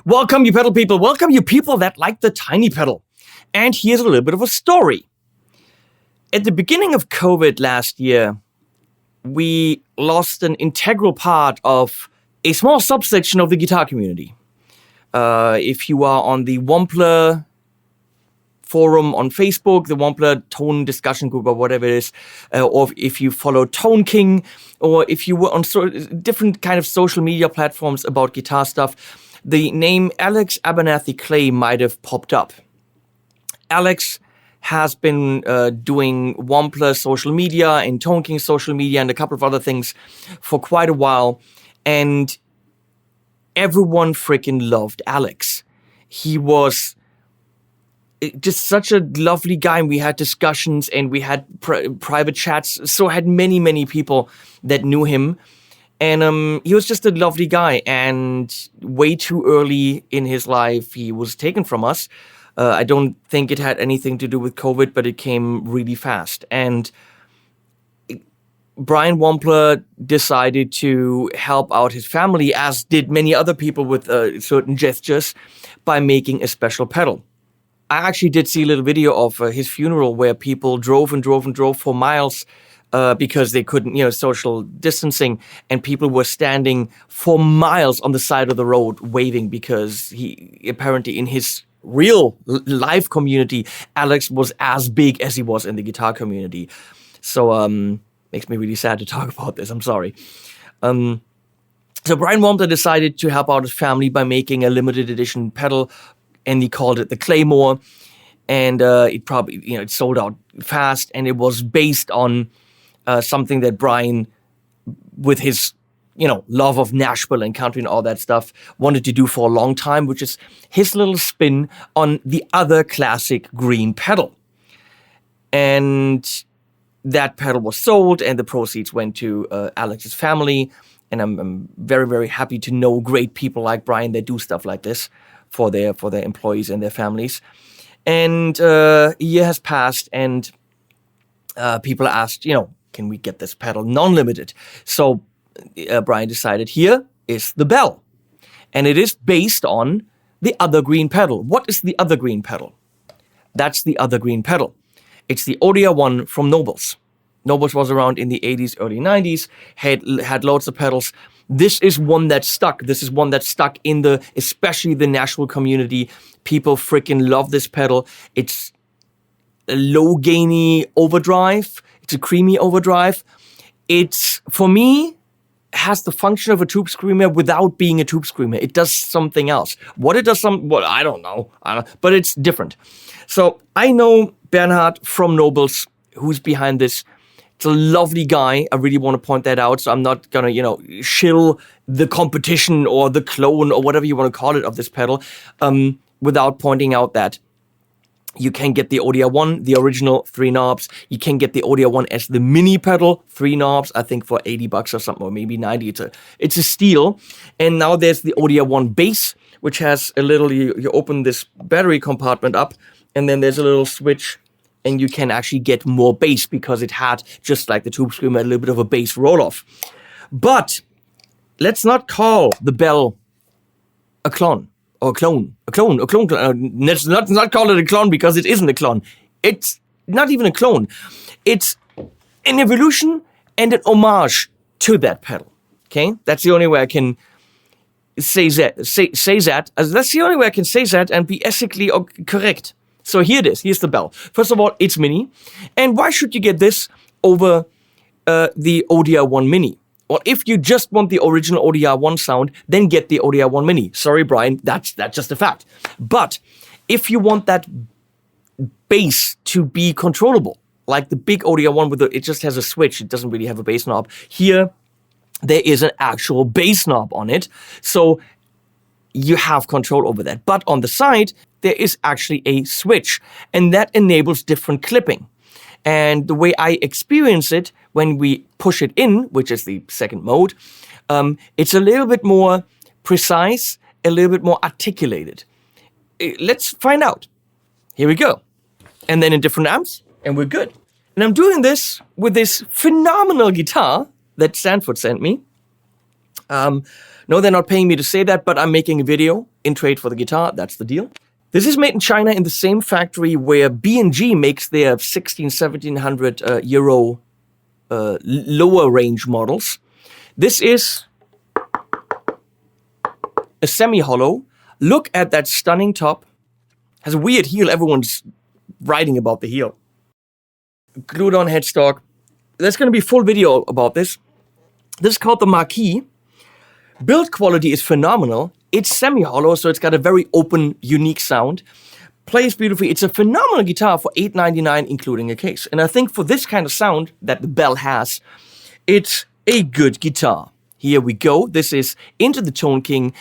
Welcome, you pedal people. Welcome, you people that like the tiny pedal. And here's a little bit of a story. At the beginning of COVID last year, we lost an integral part of a small subsection of the guitar community. If you are on the Wampler forum on Facebook, the Wampler tone discussion group or whatever it is, or if you follow Tone King, or if you were on different kind of social media platforms about guitar stuff, the name Alex Abernathy Clay might have popped up. Alex has been doing Wampler social media and Tone King social media and a couple of other things for quite a while, and everyone freaking loved Alex. He was just such a lovely guy, and we had discussions and we had private chats, so I had many people that knew him. And he was just a lovely guy, and way too early in his life, he was taken from us. I don't think it had anything to do with COVID, but it came really fast. And Brian Wampler decided to help out his family, as did many other people with certain gestures, by making a special pedal. I actually did see a little video of his funeral where people drove for miles because they couldn't, social distancing, and people were standing for miles on the side of the road waving because he apparently in his real life community, Alex was as big as he was in the guitar community. So makes me really sad to talk about this. I'm sorry. So Brian Wampler decided to help out his family by making a limited edition pedal, and he called it the Claymore. And it probably, it sold out fast, and it was based on something that Brian, with his, love of Nashville and country and all that stuff, wanted to do for a long time, which is his little spin on the other classic green pedal. And that pedal was sold, and the proceeds went to Alex's family. And I'm very, very happy to know great people like Brian that do stuff like this for their employees and their families. And a year has passed, and people asked, can we get this pedal non-limited? So Brian decided, here is the Belle. And it is based on the other green pedal. What is the other green pedal? That's the other green pedal. It's the ODR1 from Nobels. Nobels was around in the 80s, early 90s, had loads of pedals. This is one that stuck. This is one that stuck in especially the Nashville community. People freaking love this pedal. It's a low gainy overdrive. It's a creamy overdrive. It's, for me, has the function of a tube screamer without being a tube screamer. It does something else. What it does, I don't know. But it's different. So I know Bernhard from Nobels, who's behind this. It's a lovely guy. I really want to point that out. So I'm not going to, shill the competition or the clone or whatever you want to call it of this pedal without pointing out that you can get the ODR1, the original 3 knobs. You can get the ODR1 as the mini pedal, 3 knobs, I think for $80 or something, or maybe 90. It's a steal. And now there's the ODR1 bass, which has a little, you open this battery compartment up, and then there's a little switch, and you can actually get more bass because it had, just like the Tube Screamer, a little bit of a bass roll-off. But let's not call the Belle a clone. Or a clone. Let's not call it a clone because it isn't a clone. It's not even a clone. It's an evolution and an homage to that pedal. Okay? That's the only way I can say that. That's the only way I can say that and be ethically correct. So here it is. Here's the Belle. First of all, it's mini. And why should you get this over the ODR1 Mini? Well, if you just want the original ODR1 sound, then get the ODR1 Mini. Sorry, Brian, that's just a fact. But if you want that bass to be controllable, like the big ODR1 it just has a switch, it doesn't really have a bass knob. Here, there is an actual bass knob on it, so you have control over that. But on the side, there is actually a switch, and that enables different clipping. And the way I experience it, when we push it in, which is the second mode, it's a little bit more precise, a little bit more articulated. Let's find out. Here we go. And then in different amps, and we're good. And I'm doing this with this phenomenal guitar that Stanford sent me. No, they're not paying me to say that, but I'm making a video in trade for the guitar. That's the deal. This is made in China in the same factory where B&G makes their 1700 euro lower range models. This is a semi-hollow. Look at that stunning top. Has a weird heel. Everyone's writing about the heel. Glued on headstock. There's going to be a full video about this. This is called the Marquis. Build quality is phenomenal. It's semi-hollow, so it's got a very open, unique sound. Plays beautifully. It's a phenomenal guitar for $8.99, including a case. And I think for this kind of sound that the Belle has, it's a good guitar. Here we go. This is into the Tone King,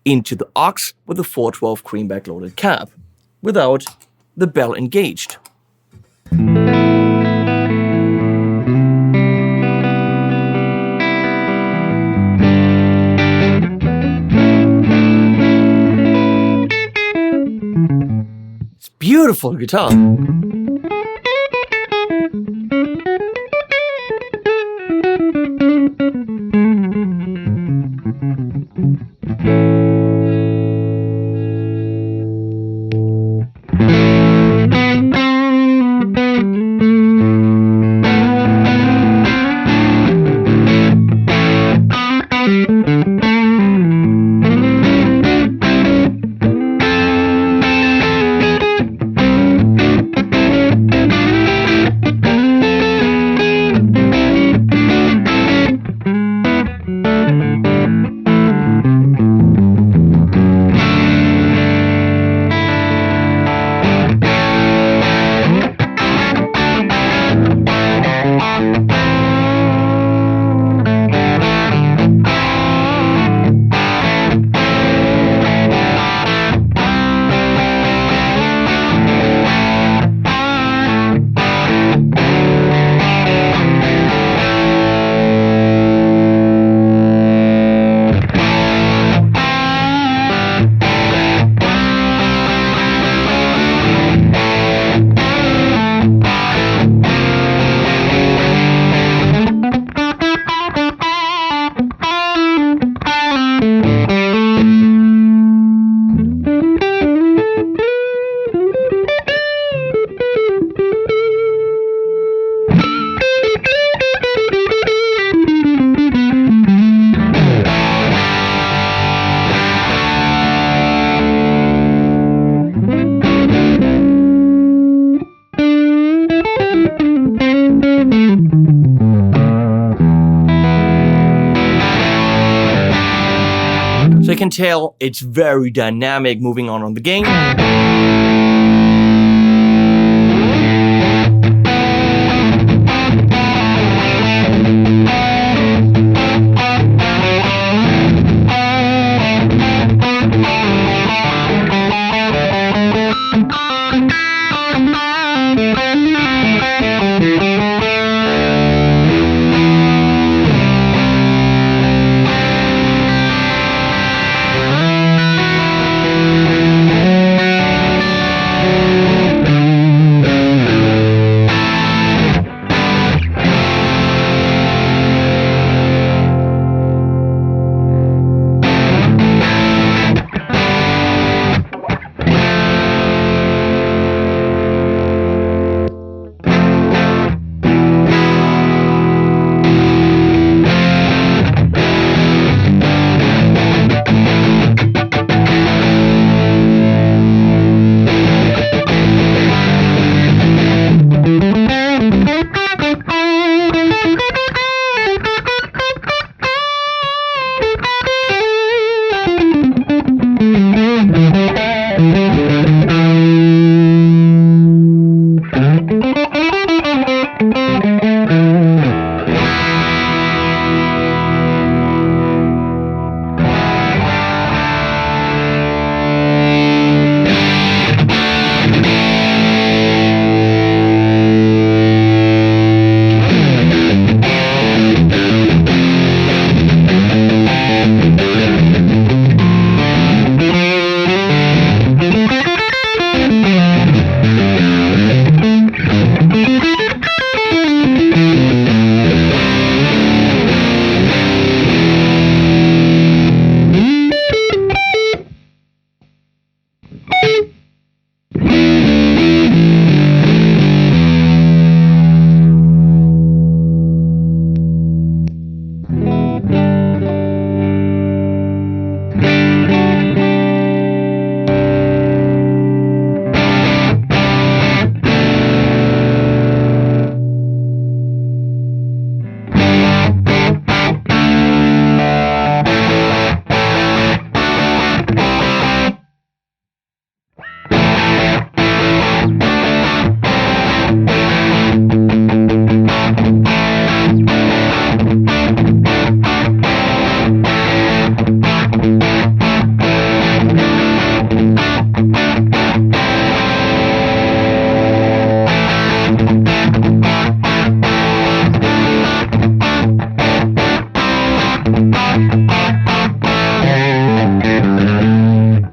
into the aux with a 412 creamback loaded cab, without the Belle engaged. Beautiful guitar. So you can tell it's very dynamic moving on the game.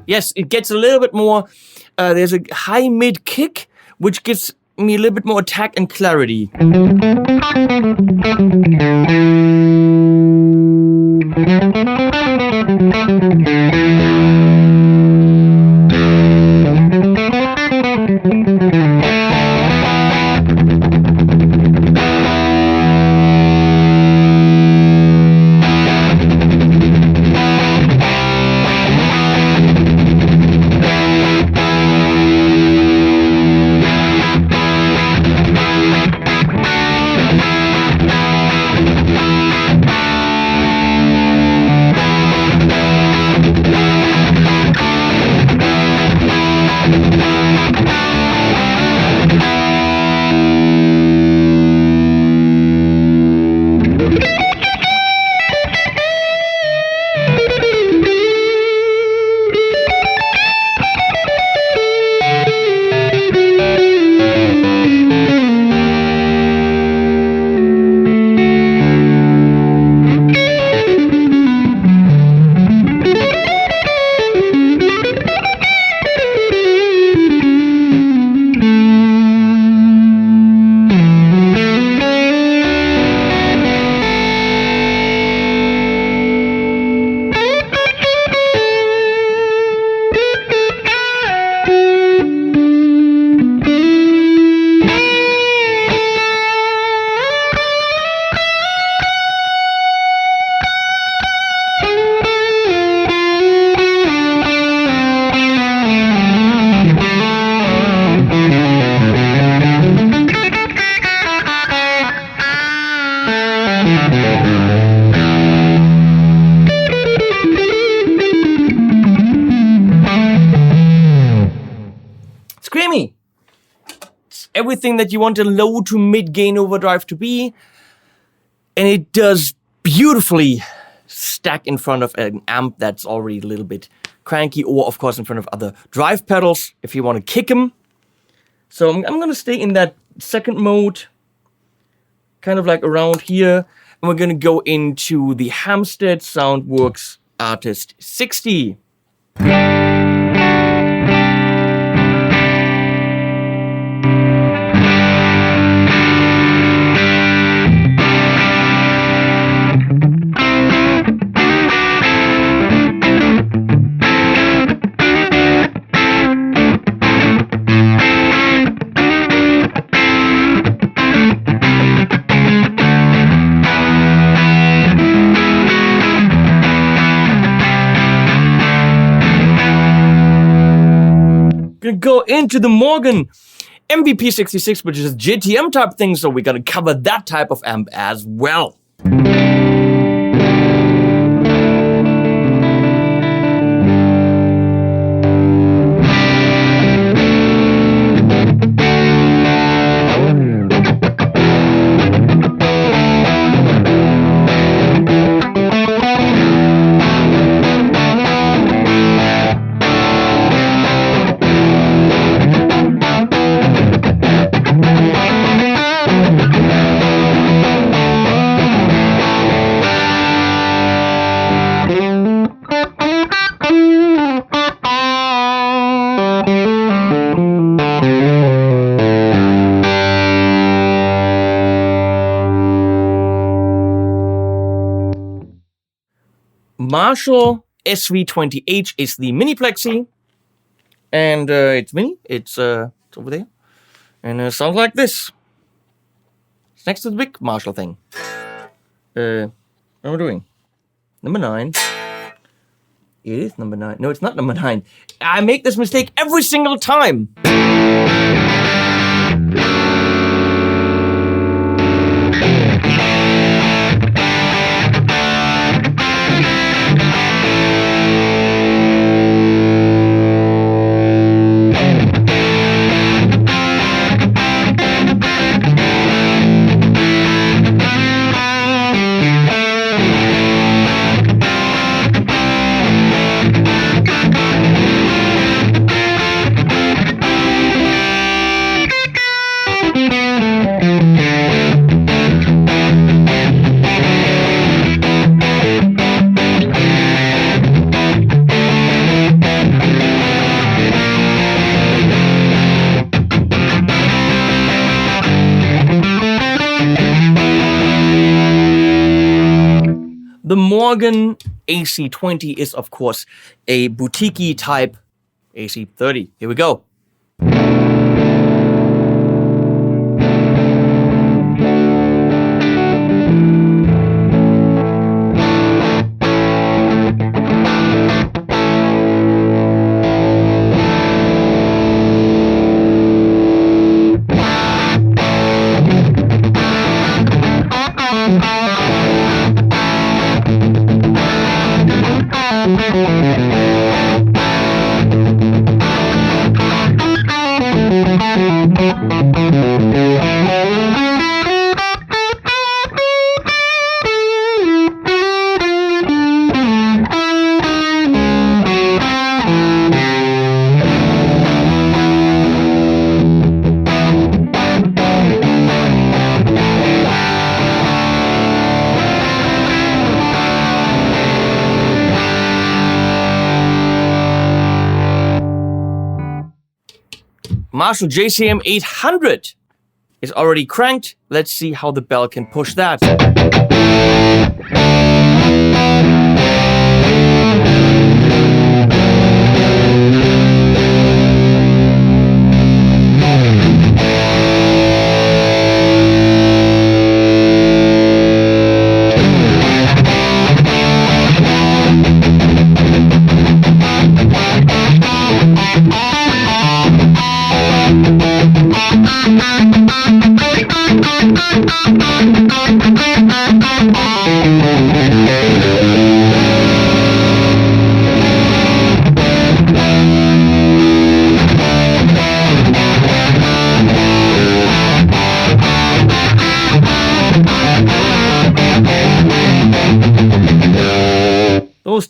Yes, it gets a little bit more, there's a high mid kick, which gives me a little bit more attack and clarity. everything that you want a low to mid gain overdrive to be. And it does beautifully stack in front of an amp that's already a little bit cranky, or of course in front of other drive pedals if you want to kick them. So I'm going to stay in that second mode, kind of like around here. And we're going to go into the Hamstead Soundworks Artist 60. Go into the Morgan MVP66, which is a JTM type thing, so we're gonna cover that type of amp as well. Marshall SV20H is the Mini Plexi, and it's mini. It's over there, and it sounds like this. It's next to the big Marshall thing. What am I doing? Number 9. It is number 9. No, it's not number 9. I make this mistake every single time. The Morgan AC20 is, of course, a boutique type AC30. Here we go. Marshall JCM800 is already cranked. Let's see how the Belle can push that.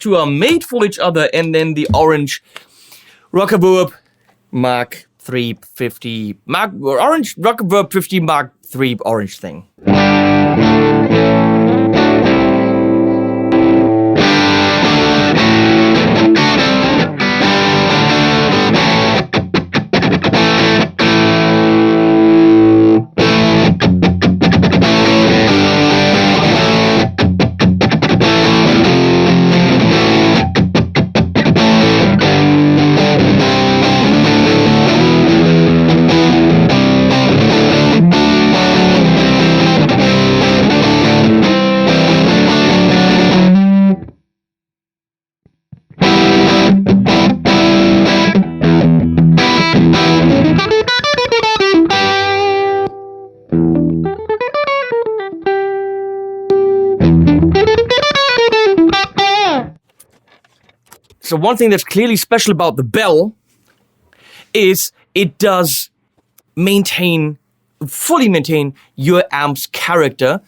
two are made for each other, and then the Orange Rockerverb Mark 350 Orange Rockerverb 50 Mark 3 orange thing. So one thing that's clearly special about the Belle is it does fully maintain your amp's character.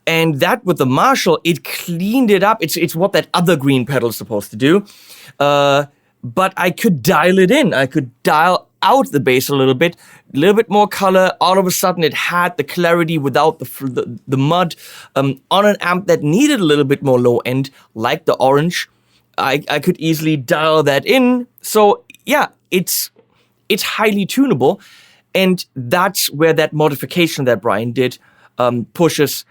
And that with the Marshall, it cleaned it up. It's what that other green pedal is supposed to do. But I could dial it in. I could dial out the bass a little bit more color. All of a sudden, it had the clarity without the mud on an amp that needed a little bit more low end, like the Orange. I could easily dial that in. So yeah, it's highly tunable, and that's where that modification that Brian did pushes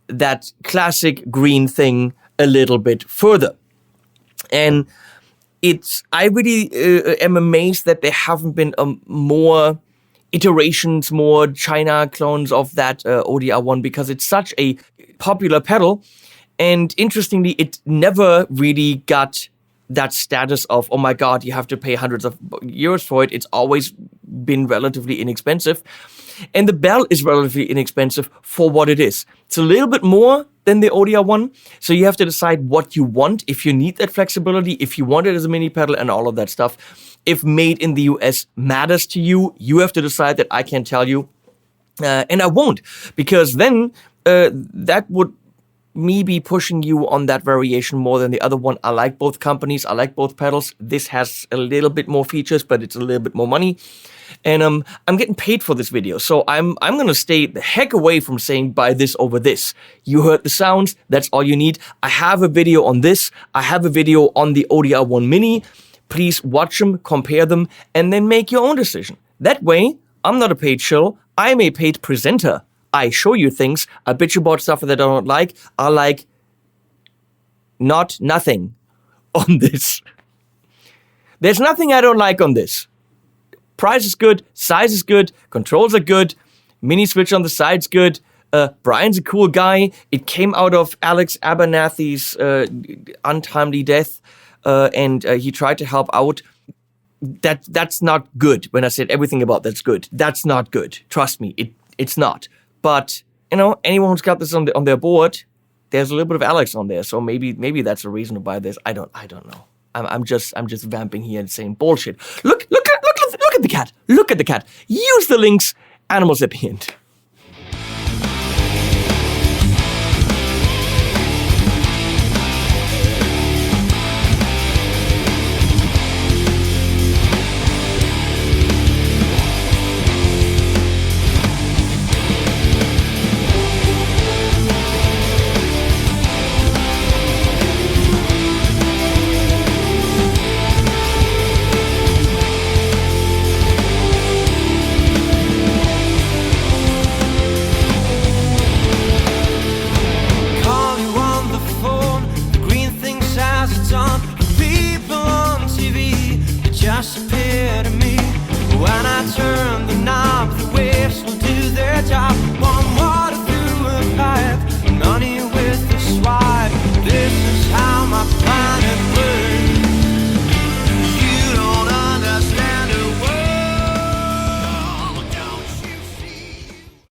that classic green thing a little bit further. And I really am amazed that there haven't been more iterations, more China clones of that ODR1, because it's such a popular pedal. And interestingly, it never really got that status of, oh my God, you have to pay hundreds of euros for it. It's always been relatively inexpensive. And the Belle is relatively inexpensive for what it is. It's a little bit more than the ODR1. So you have to decide what you want, if you need that flexibility, if you want it as a mini pedal and all of that stuff. If made in the US matters to you, you have to decide that. I can't tell you. And I won't, because then that would me be pushing you on that variation more than the other one. I like both companies. I like both pedals. This has a little bit more features, but it's a little bit more money. And I'm getting paid for this video, so I'm gonna stay the heck away from saying buy this over this. You heard the sounds. That's all you need. I have a video on this. I have a video on the ODR1 Mini. Please watch them, compare them, and then make your own decision. That way, I'm not a paid shill. I'm a paid presenter. I show you things. I bitch about stuff that I don't like. I like nothing on this. There's nothing I don't like on this. Price is good. Size is good. Controls are good. Mini switch on the side's good. Brian's a cool guy. It came out of Alex Abernathy's untimely death, and he tried to help out. That's not good. When I said everything about that's good, that's not good. Trust me, it's not. But anyone who's got this on their board, there's a little bit of Alex on there, so maybe that's a reason to buy this. I don't know. I'm just vamping here and saying bullshit. Look at the cat. Look at the cat. Use the links. Animals at the end.